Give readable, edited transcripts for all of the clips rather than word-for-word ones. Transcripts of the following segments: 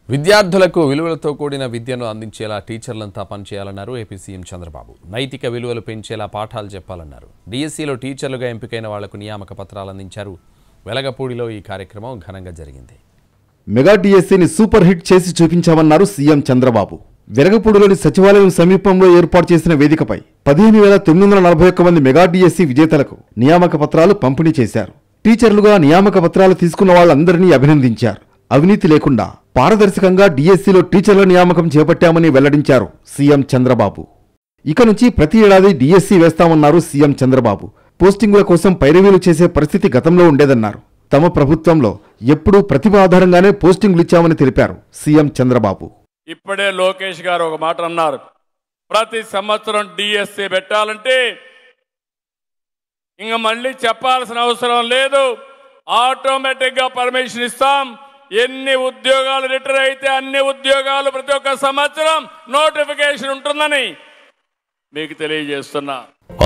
విద్యార్థులకు విలువలతో కూడిన విద్యను అందించేలా టీచర్లంతా పనిచేయాలన్నారు ఏపీ సీఎం చంద్రబాబు. నైతిక విలువలు పెంచేలా పాఠాలు చెప్పాలన్నారు. డిఎస్సీలో టీచర్లుగా ఎంపికైన వాళ్లకు నియామక పత్రాలు అందించారు. వెలగపూడిలో ఈ కార్యక్రమం ఘనంగా జరిగింది. మెగా డిఎస్సీని సూపర్ హిట్ చేసి చూపించామన్నారు సీఎం చంద్రబాబు. వెలగపూడిలోని సచివాలయం సమీపంలో ఏర్పాటు చేసిన వేదికపై 15,941 మంది మెగా డిఎస్సీ విజేతలకు నియామక పత్రాలు పంపిణీ చేశారు. టీచర్లుగా నియామక పత్రాలు తీసుకున్న వాళ్ళందరినీ అభినందించారు. అవినీతి లేకుండా పారదర్శకంగా డిఎస్సీలో టీచర్ల నియామకం చేపట్టామని వెల్లడించారు సీఎం చంద్రబాబు. ఇక నుంచి ప్రతి ఏడాది డిఎస్సీ వేస్తామన్నారు సీఎం చంద్రబాబు. పోస్టింగుల కోసం పైరవీలు చేసే పరిస్థితి గతంలో ఉండేదన్నారు. తమ ప్రభుత్వంలో ఎప్పుడూ ప్రతిభ ఆధారంగానే పోస్టింగులు ఇచ్చామని తెలిపారు సీఎం చంద్రబాబు. ఇప్పుడే లోకేష్ గారు ఒక మాట అన్నారు, ప్రతి సంవత్సరం డిఎస్సీ పెట్టాలంటే ఇంకా మళ్ళీ చెప్పాల్సిన అవసరం లేదు, ఆటోమేటిక్గా పర్మిషన్ ఇస్తాం. ఎన్ని ఉద్యోగాలు రిటైర్ అయితే అన్ని ఉద్యోగాలు ప్రతి ఒక్క సంవత్సరం నోటిఫికేషన్ ఉంటుందని మీకు తెలియజేస్తున్నా.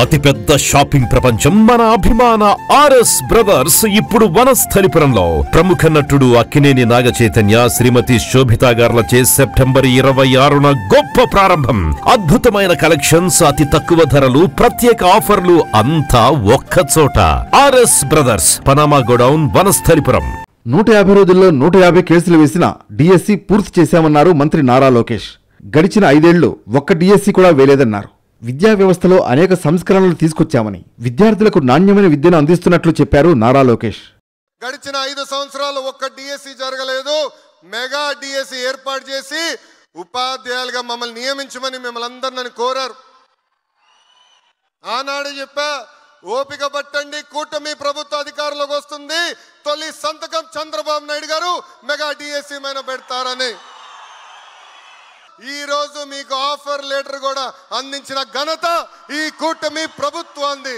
అతిపెద్ద షాపింగ్ ప్రపంచం మన అభిమాన ఆర్ఎస్ బ్రదర్స్ ఇప్పుడు వనస్థలిపురంలో. ప్రముఖ నటుడు అక్కినేని నాగ చైతన్య, శ్రీమతి శోభితా గార్లచే సెప్టెంబర్ 26న గొప్ప ప్రారంభం. అద్భుతమైన కలెక్షన్స్, అతి తక్కువ ధరలు, ప్రత్యేక ఆఫర్లు అంతా ఒక్క చోట. RS brothers, Panama godown, Vanasthalipuram. 150 రోజుల్లో 150 కేసులు వేసిన డిఎస్సీ పూర్తి చేశామన్నారు మంత్రి నారా లోకేష్. గడిచిన 5 ఏళ్లు ఒక్క డిఎస్సీ కూడా వేలేదన్నారు. విద్యా వ్యవస్థలో అనేక సంస్కరణలు తీసుకొచ్చామని, విద్యార్థులకు నాణ్యమైన విద్యను అందిస్తున్నట్లు చెప్పారు నారా లోకేష్. గడిచిన 5 సంవత్సరాలు ఒక్క డిఎస్సీ జరగలేదు. మెగా డిఎస్సీ ఏర్పాటు చేసి ఉపాధ్యాయులుగా మమ్మల్ని నియమించమని మిమ్మల్ని అందరిని కోరారు. ఆనాడు చెప్పా, ఓపిక పట్టండి, కూటమి ప్రభుత్వ అధికారంలోకి వస్తుంది, తొలి సంతకం చంద్రబాబు నాయుడు గారు మెగా డిఎస్సీ మీద పెడతారని. ఈ రోజు మీకు ఆఫర్ లెటర్ కూడా అందించిన ఘనత ఈ కూటమి ప్రభుత్వాన్ని.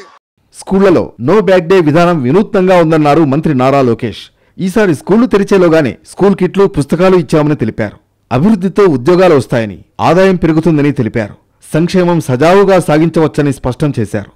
స్కూళ్లలో నో బ్యాగ్ డే విధానం వినూత్నంగా ఉందన్నారు మంత్రి నారా లోకేష్. ఈసారి స్కూళ్లు తెరిచేలోగానే స్కూల్ కిట్లు, పుస్తకాలు ఇచ్చామని తెలిపారు. అభివృద్ధితో ఉద్యోగాలు వస్తాయని, ఆదాయం పెరుగుతుందని తెలిపారు. సంక్షేమం సజావుగా సాగించవచ్చని స్పష్టం చేశారు.